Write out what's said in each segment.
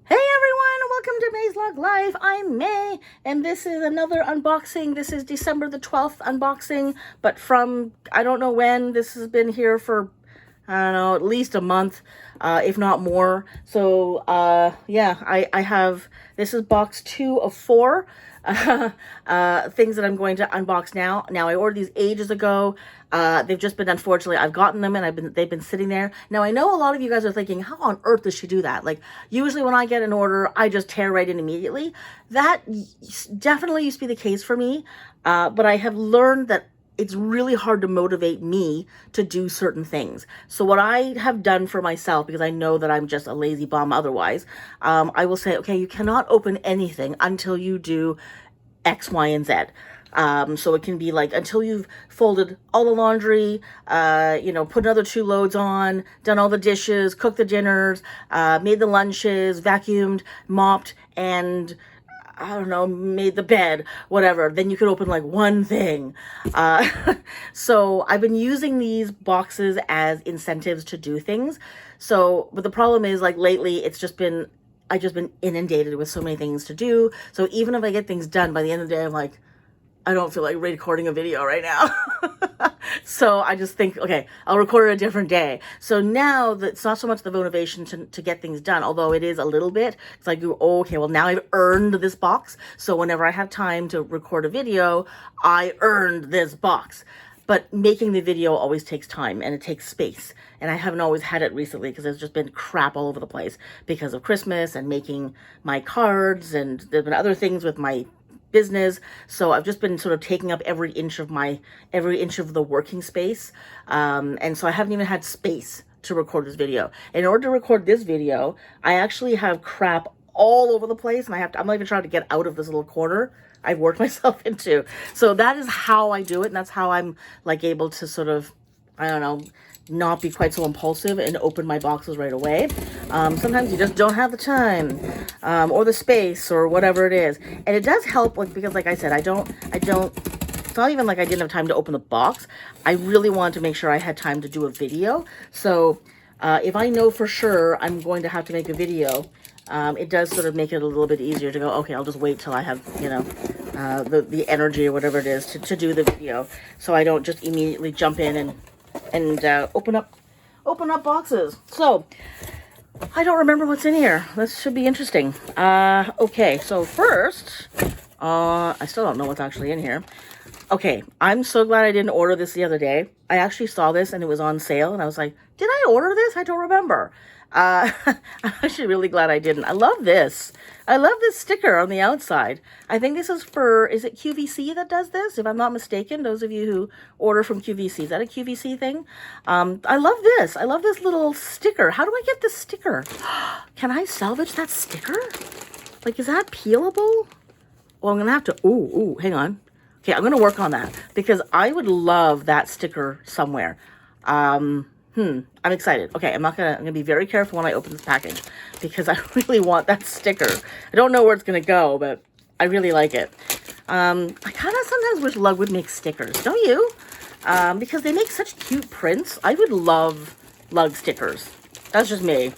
Hey everyone, welcome to MaysLugLife. I'm May, and this is another unboxing. This is December the 12th unboxing, but from, I don't know when. This has been here for, I don't know, at least a month, if not more. So, yeah, I have, this is box 2 of 4 things that I'm going to unbox now. Now, I ordered these ages ago. They've just been, unfortunately, I've gotten them and they've been sitting there. Now, I know a lot of you guys are thinking, how on earth does she do that? Like, usually when I get an order, I just tear right in immediately. That definitely used to be the case for me. But I have learned that it's really hard to motivate me to do certain things. So what I have done for myself, because I know that I'm just a lazy bum otherwise, I will say, okay, you cannot open anything until you do X, Y, and Z. So it can be like until you've folded all the laundry, put another 2 loads on, done all the dishes, cooked the dinners, made the lunches, vacuumed, mopped, and I don't know, made the bed, whatever. Then you could open like one thing. So I've been using these boxes as incentives to do things. So, but the problem is, like, lately I've just been inundated with so many things to do. So even if I get things done, by the end of the day, I'm like, I don't feel like recording a video right now. So I just think, okay, I'll record it a different day. So now it's not so much the motivation to get things done, although it is a little bit. It's like, oh, okay, well, now I've earned this box. So whenever I have time to record a video, I earned this box. But making the video always takes time and it takes space. And I haven't always had it recently because there's just been crap all over the place because of Christmas and making my cards, and there's been other things with my business. So I've just been sort of taking up every inch of the working space. And so I haven't even had space to record this video. In order to record this video, I actually have crap all over the place, and I'm not even trying to get out of this little corner I've worked myself into. So that is how I do it, and that's how I'm like able to sort of, I don't know, not be quite so impulsive and open my boxes right away. Sometimes you just don't have the time, or the space, or whatever it is. And it does help, like, because like I said, it's not even like I didn't have time to open the box. I really wanted to make sure I had time to do a video. So if I know for sure I'm going to have to make a video, it does sort of make it a little bit easier to go, okay, I'll just wait till I have, the energy or whatever it is to do the video. So I don't just immediately jump in and open up boxes. So I don't remember what's in here. This should be interesting. Okay, so first, I still don't know what's actually in here. Okay, I'm so glad I didn't order this the other day. I actually saw this and it was on sale, and I was like, did I order this? I don't remember. I'm actually really glad I didn't. I love this. I love this sticker on the outside. I think this is is it QVC that does this? If I'm not mistaken, those of you who order from QVC, is that a QVC thing? I love this. I love this little sticker. How do I get this sticker? Can I salvage that sticker? Like, is that peelable? Well, I'm going to have to, ooh, hang on. Okay, I'm going to work on that because I would love that sticker somewhere. I'm excited. Okay, I'm going to be very careful when I open this package because I really want that sticker. I don't know where it's going to go, but I really like it. I kind of sometimes wish Lug would make stickers, don't you? Because they make such cute prints. I would love Lug stickers. That's just me.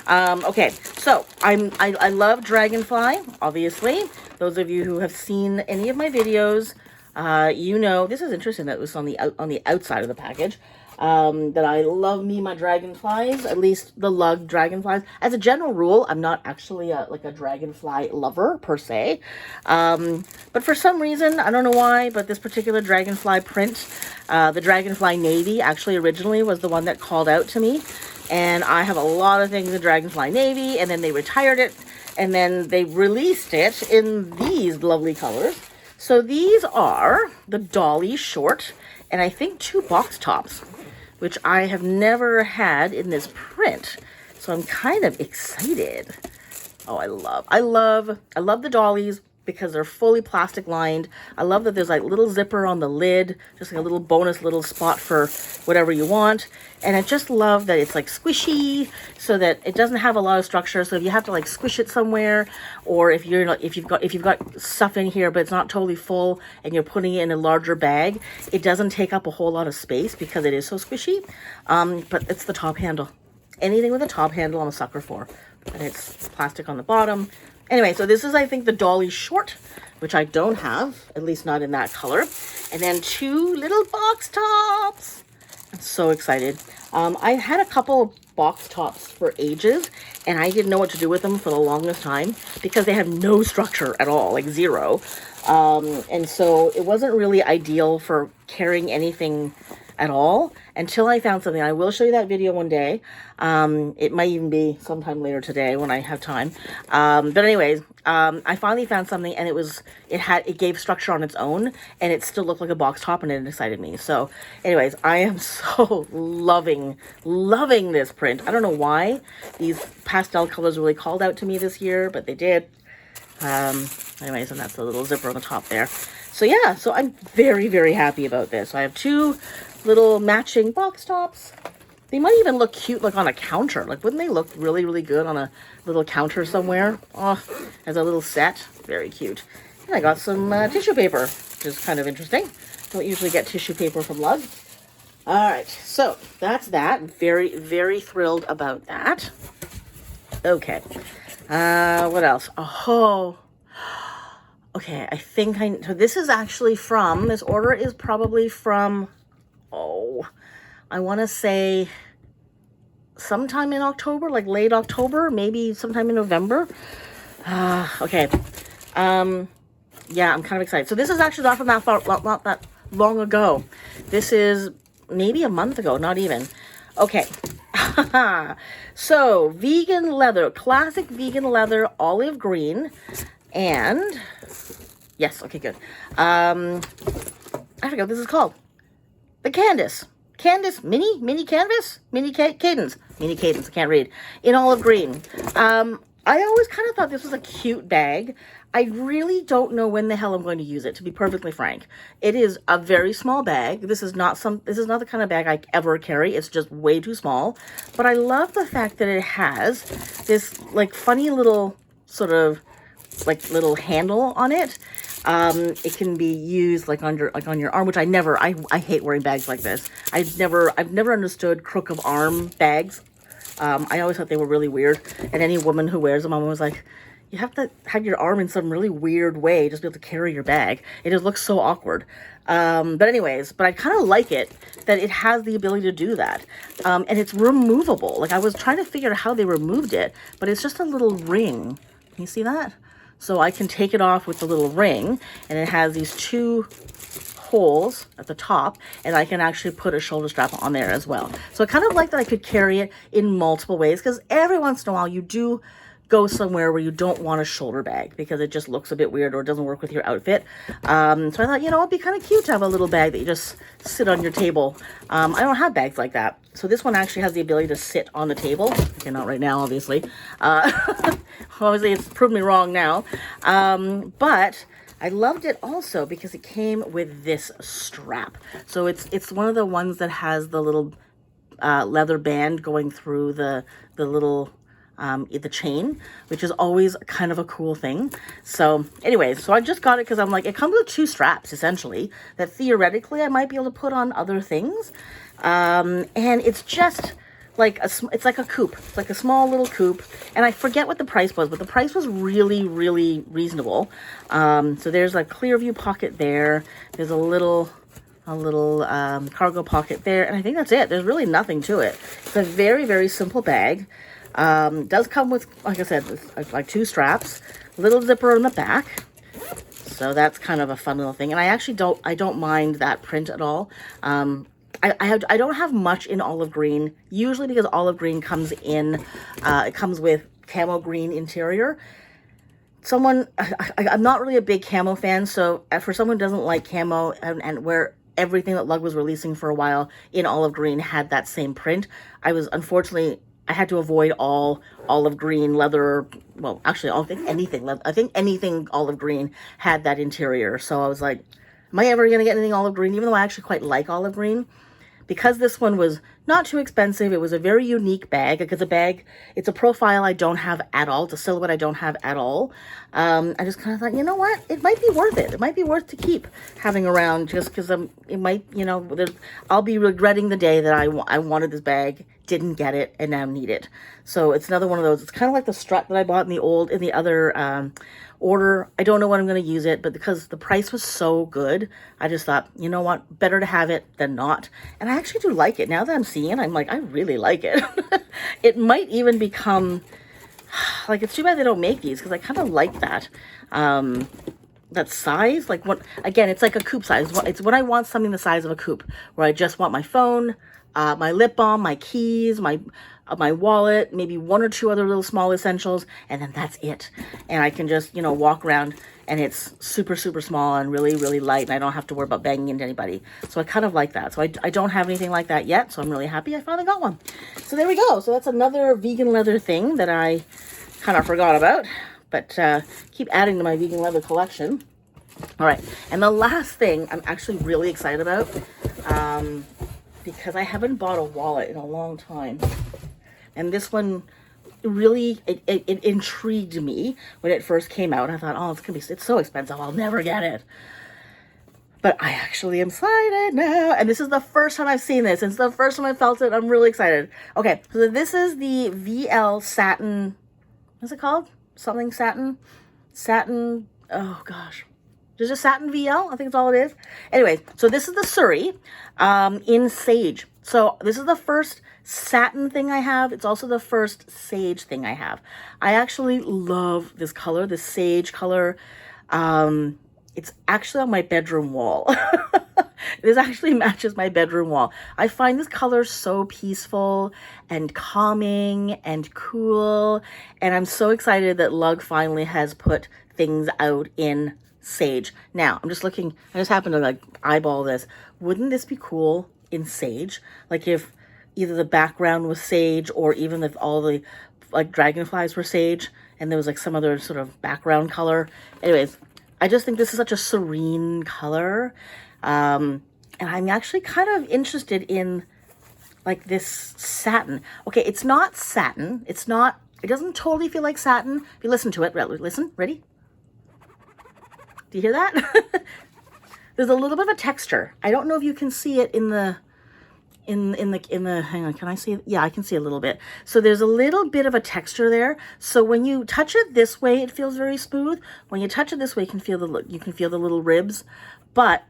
Okay, so I love Dragonfly, obviously. Those of you who have seen any of my videos, this is interesting that it was on the outside of the package. That I love me my dragonflies, at least the Lug dragonflies. As a general rule, I'm not actually like a dragonfly lover per se. But for some reason, I don't know why, but this particular dragonfly print, the dragonfly navy, actually originally was the one that called out to me. And I have a lot of things in dragonfly navy, and then they retired it, and then they released it in these lovely colors. So these are the Dolly short, and I think 2 box tops, which I have never had in this print. So I'm kind of excited. Oh, I love the dollies because they're fully plastic lined. I love that there's like little zipper on the lid, just like a little bonus little spot for whatever you want. And I just love that it's like squishy so that it doesn't have a lot of structure. So if you have to like squish it somewhere, or if you've got stuff in here but it's not totally full and you're putting it in a larger bag, it doesn't take up a whole lot of space because it is so squishy. But it's the top handle. Anything with a top handle I'm a sucker for. and it's plastic on the bottom. Anyway, so this is, I think, the Dolly short, which I don't have, at least not in that color. And then 2 little box tops. I'm so excited. I had a couple box tops for ages, and I didn't know what to do with them for the longest time because they have no structure at all, like zero. And so it wasn't really ideal for carrying anything at all until I found something. I will show you that video one day. It might even be sometime later today when I have time. But anyways, I finally found something, and it gave structure on its own, and it still looked like a box top, and it excited me. So anyways, I am so loving this print. I don't know why these pastel colors really called out to me this year, but they did. Anyways, and that's the little zipper on the top there. So yeah, so I'm very, very happy about this. So I have 2 little matching box tops. They might even look cute like on a counter. Like, wouldn't they look really, really good on a little counter somewhere? Oh, as a little set. Very cute. And I got some tissue paper, which is kind of interesting. Don't usually get tissue paper from Lug. All right, so that's that. Very, very thrilled about that. Okay. What else? Oh, okay. I think so this is actually from, this order is probably from, I want to say sometime in October, like late October, maybe sometime in November. Okay. Yeah, I'm kind of excited. So this is actually not from that far, not that long ago. This is maybe a month ago, not even. Okay. So vegan leather, classic vegan leather, olive green, and yes, okay, good. I forget what this is called. The Candace mini cadence, I can't read, in olive green. I always kind of thought this was a cute bag. I really don't know when the hell I'm going to use it, to be perfectly frank. It is a very small bag. This is not the kind of bag I ever carry. It's just way too small. But I love the fact that it has this like funny little sort of like little handle on it. It can be used like on your arm, which I hate wearing bags like this. I've never understood crook of arm bags. I always thought they were really weird. And any woman who wears them, I'm always like, you have to have your arm in some really weird way just to be able to carry your bag. It just looks so awkward. But anyways, but I kind of like it that it has the ability to do that. And it's removable. Like, I was trying to figure out how they removed it, but it's just a little ring. Can you see that? So I can take it off with the little ring, and it has these 2 holes at the top, and I can actually put a shoulder strap on there as well. So I kind of like that I could carry it in multiple ways, because every once in a while you do go somewhere where you don't want a shoulder bag because it just looks a bit weird or it doesn't work with your outfit. So I thought, it'd be kind of cute to have a little bag that you just sit on your table. I don't have bags like that. So this one actually has the ability to sit on the table. Okay, not right now, obviously. Obviously, it's proved me wrong now. But I loved it also because it came with this strap. So it's one of the ones that has the little leather band going through the little the chain, which is always kind of a cool thing. So anyways, so I just got it because I'm like, it comes with 2 straps essentially that theoretically I might be able to put on other things. And it's just like it's like a coupe. It's like a small little coupe, and I forget what the price was, but the price was really, really reasonable. So there's a clear view pocket there. There's a little cargo pocket there, and I think that's it. There's really nothing to it. It's a very, very simple bag. Does come with, like I said, with like 2 straps, little zipper in the back. So that's kind of a fun little thing. And I actually don't mind that print at all. I don't have much in olive green, usually because olive green comes in, it comes with camo green interior. I'm not really a big camo fan, so for someone who doesn't like camo and where everything that Lug was releasing for a while in olive green had that same print, I had to avoid all olive green leather. Well, actually, I think anything olive green had that interior. So I was like, am I ever going to get anything olive green? Even though I actually quite like olive green. Because this one was not too expensive. It was a very unique bag because it's a profile I don't have at all. It's a silhouette I don't have at all. I just kind of thought, you know what? It might be worth it. It might be worth to keep having around just because it might, I'll be regretting the day that I wanted this bag, didn't get it, and now need it. So it's another one of those. It's kind of like the strut that I bought in the other order. I don't know when I'm going to use it, but because the price was so good, I just thought, you know what, better to have it than not. And I actually do like it. Now that I'm seeing it, I'm like, I really like it. It might even become, like, it's too bad they don't make these because I kind of like that. That size, like what, again, it's like a coupe size. It's when I want something the size of a coupe, where I just want my phone, my lip balm, my keys, my wallet, maybe one or two other little small essentials, and then that's it. And I can just, walk around, and it's super, super small and really, really light, and I don't have to worry about banging into anybody. So I kind of like that. So I don't have anything like that yet, so I'm really happy I finally got one. So there we go. So that's another vegan leather thing that I kind of forgot about, but keep adding to my vegan leather collection. All right, and the last thing I'm actually really excited about, because I haven't bought a wallet in a long time. And this one really, it intrigued me when it first came out. I thought, oh, it's so expensive, I'll never get it. But I actually am excited now. And this is the first time I've seen this. It's the first time I felt it. I'm really excited. Okay, so this is the VL Satin, what's it called? Something Satin? Satin, oh gosh. There's a Satin VL, I think that's all it is. Anyway, so this is the Surrey in Sage. So this is the first satin thing I have. It's also the first sage thing I have. I actually love this color, the sage color. It's actually on my bedroom wall. This actually matches my bedroom wall. I find this color so peaceful and calming and cool. And I'm so excited that Lug finally has put things out in sage. Now, I'm just looking, I just happened to like eyeball this. Wouldn't this be cool in sage? Like if either the background was sage, or even if all the like dragonflies were sage and there was like some other sort of background color. Anyways, I just think this is such a serene color. And I'm actually kind of interested in like this satin. Okay, it's not satin. It doesn't totally feel like satin. If you listen to it, listen, ready? Do you hear that? There's a little bit of a texture. I don't know if you can see it in the, hang on, can I see it? Yeah, I can see a little bit. So there's a little bit of a texture there. So when you touch it this way, it feels very smooth. When you touch it this way, you can feel the little ribs. But,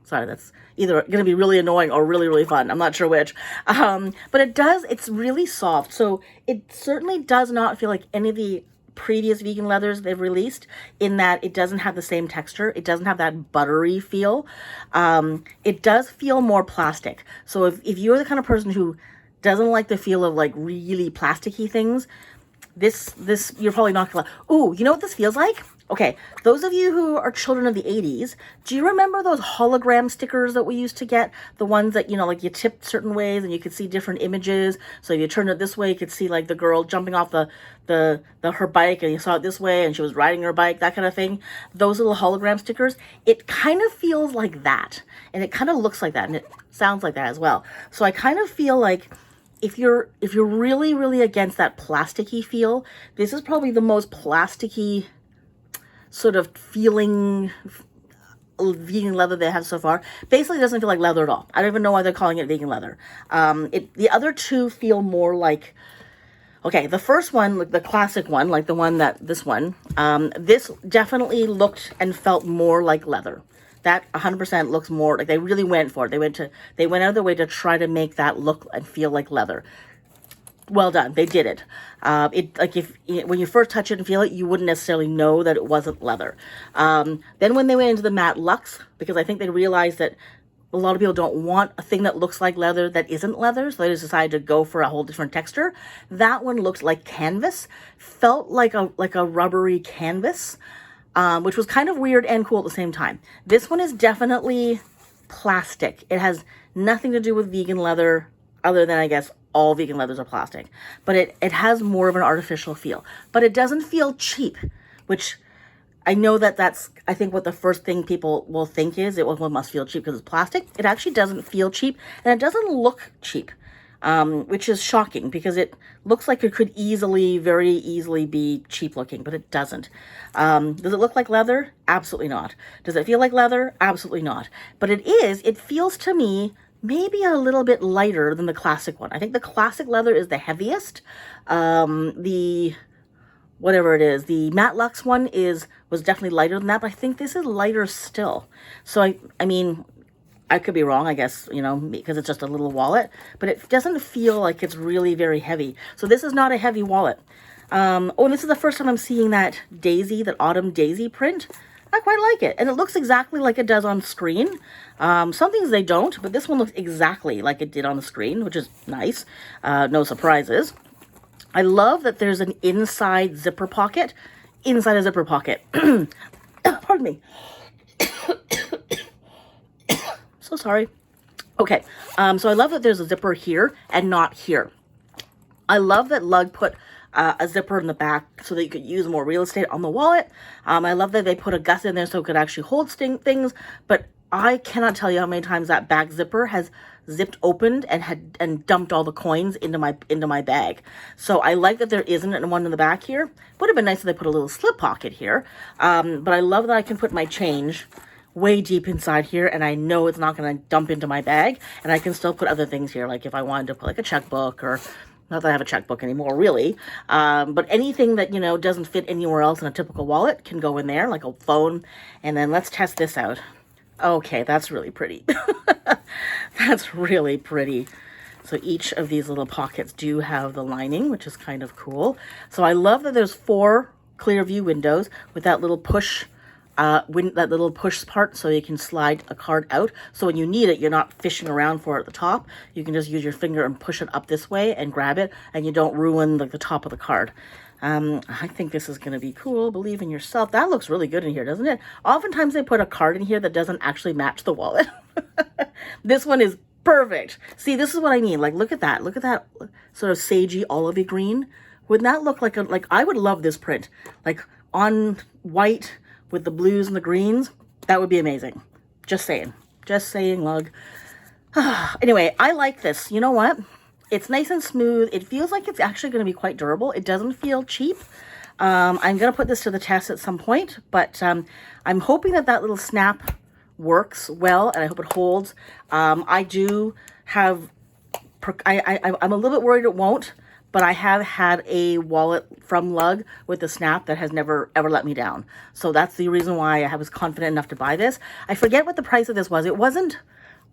sorry, that's either going to be really annoying or really, really fun. I'm not sure which. But it's really soft. So it certainly does not feel like any of the previous vegan leathers they've released, in that it doesn't have the same texture. It doesn't have that buttery feel. It does feel more plastic. So if you're the kind of person who doesn't like the feel of like really plasticky things, this you're probably not gonna like. Ooh, you know what this feels like? Okay, those of you who are children of the 80s, do you remember those hologram stickers that we used to get? The ones that, like you tipped certain ways and you could see different images. So if you turned it this way, you could see like the girl jumping off her bike, and you saw it this way and she was riding her bike, that kind of thing. Those little hologram stickers, it kind of feels like that. And it kind of looks like that, and it sounds like that as well. So I kind of feel like if you're really, really against that plasticky feel, this is probably the most plasticky sort of feeling vegan leather they have so far. Basically, it doesn't feel like leather at all. I don't even know why they're calling it vegan leather. The other two feel more like, okay, the first one, like the classic one, like this definitely looked and felt more like leather. That 100% looks more like they really went for it. They went out of their way to try to make that look and feel like leather. Well done. They did it. When you first touch it and feel it, you wouldn't necessarily know that it wasn't leather. Then when they went into the matte luxe, because I think they realized that a lot of people don't want a thing that looks like leather that isn't leather, so they just decided to go for a whole different texture. That one looked like canvas, felt like a rubbery canvas, which was kind of weird and cool at the same time. This one is definitely plastic. It has nothing to do with vegan leather, other than, I guess, all vegan leathers are plastic. But it has more of an artificial feel. But it doesn't feel cheap, which I know that that's, I think what the first thing people will think is it must feel cheap because it's plastic. It actually doesn't feel cheap, and it doesn't look cheap, which is shocking because it looks like it could very easily be cheap looking, but it doesn't. Does it look like leather? Absolutely not. Does it feel like leather? Absolutely not. But it feels to me maybe a little bit lighter than the classic one. I think the classic leather is the heaviest. The whatever it is, the Matte Luxe one was definitely lighter than that, but I think this is lighter still. So I mean, I could be wrong, I guess, because it's just a little wallet, but it doesn't feel like it's really very heavy. So this is not a heavy wallet. And this is the first time I'm seeing that autumn daisy print. I quite like it, and it looks exactly like it does on screen. Some things they don't, but this one looks exactly like it did on the screen, which is nice. No surprises. I love that there's an inside zipper pocket. Inside a zipper pocket. Pardon me. So sorry. Okay, so I love that there's a zipper here and not here. I love that Lug put a zipper in the back so that you could use more real estate on the wallet. I love that they put a gusset in there so it could actually hold things, but I cannot tell you how many times that back zipper has zipped opened and dumped all the coins into my bag. So I like that there isn't one in the back here. Would have been nice if they put a little slip pocket here. But I love that I can put my change way deep inside here, and I know it's not going to dump into my bag, and I can still put other things here, like if I wanted to put like a checkbook, or not that I have a checkbook anymore, really. But anything that, doesn't fit anywhere else in a typical wallet can go in there, like a phone. And then let's test this out. Okay, that's really pretty. That's really pretty. So each of these little pockets do have the lining, which is kind of cool. So I love that there's 4 clear view windows with that little push part, so you can slide a card out. So when you need it, you're not fishing around for it at the top. You can just use your finger and push it up this way and grab it, and you don't ruin the top of the card. I think this is going to be cool. Believe in yourself. That looks really good in here, doesn't it? Oftentimes they put a card in here that doesn't actually match the wallet. This one is perfect. See, this is what I mean. Like, look at that. Look at that sort of sagey olivey green. Wouldn't that look like I would love this print. Like on white with the blues and the greens. That would be amazing. Just saying. Just saying, Lug. Anyway, I like this. You know what? It's nice and smooth. It feels like it's actually going to be quite durable. It doesn't feel cheap. I'm going to put this to the test at some point, but I'm hoping that little snap works well, and I hope it holds. I do have, I'm a little bit worried it won't, but I have had a wallet from Lug with the snap that has never, ever let me down. So that's the reason why I was confident enough to buy this. I forget what the price of this was. It wasn't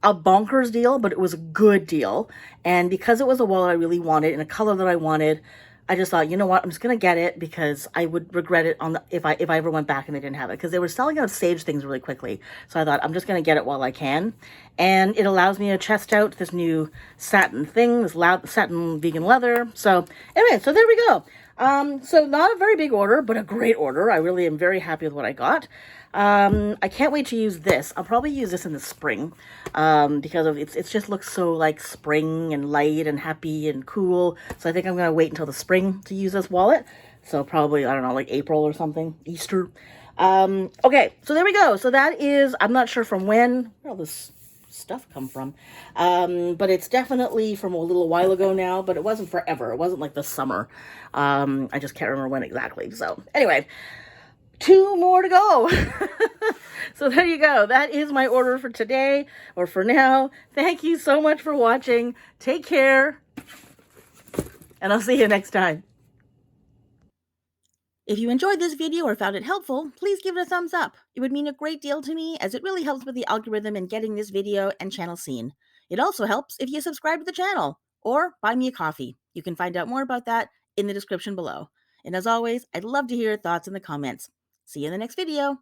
a bonkers deal, but it was a good deal. And because it was a wallet I really wanted in a color that I wanted, I just thought, you know what, I'm just going to get it because I would regret it if I ever went back and they didn't have it, because they were selling out of Sage things really quickly. So I thought, I'm just going to get it while I can. And it allows me to test out this new satin thing, this satin vegan leather. So anyway, so there we go. So not a very big order, but a great order. I really am very happy with what I got. I can't wait to use this. I'll probably use this in the spring, because of it just looks so like spring and light and happy and cool. So I think I'm going to wait until the spring to use this wallet. So probably, I don't know, like April or something, Easter. Okay, so there we go. So that is, I'm not sure from where all this stuff come from, but it's definitely from a little while ago now, but it wasn't forever. It wasn't like the summer. I just can't remember when exactly. So anyway, 2 more to go. So there you go. That is my order for today, or for now. Thank you so much for watching. Take care, and I'll see you next time. If you enjoyed this video or found it helpful, please give it a thumbs up. It would mean a great deal to me, as it really helps with the algorithm in getting this video and channel seen. It also helps if you subscribe to the channel or buy me a coffee. You can find out more about that in the description below. And as always, I'd love to hear your thoughts in the comments. See you in the next video.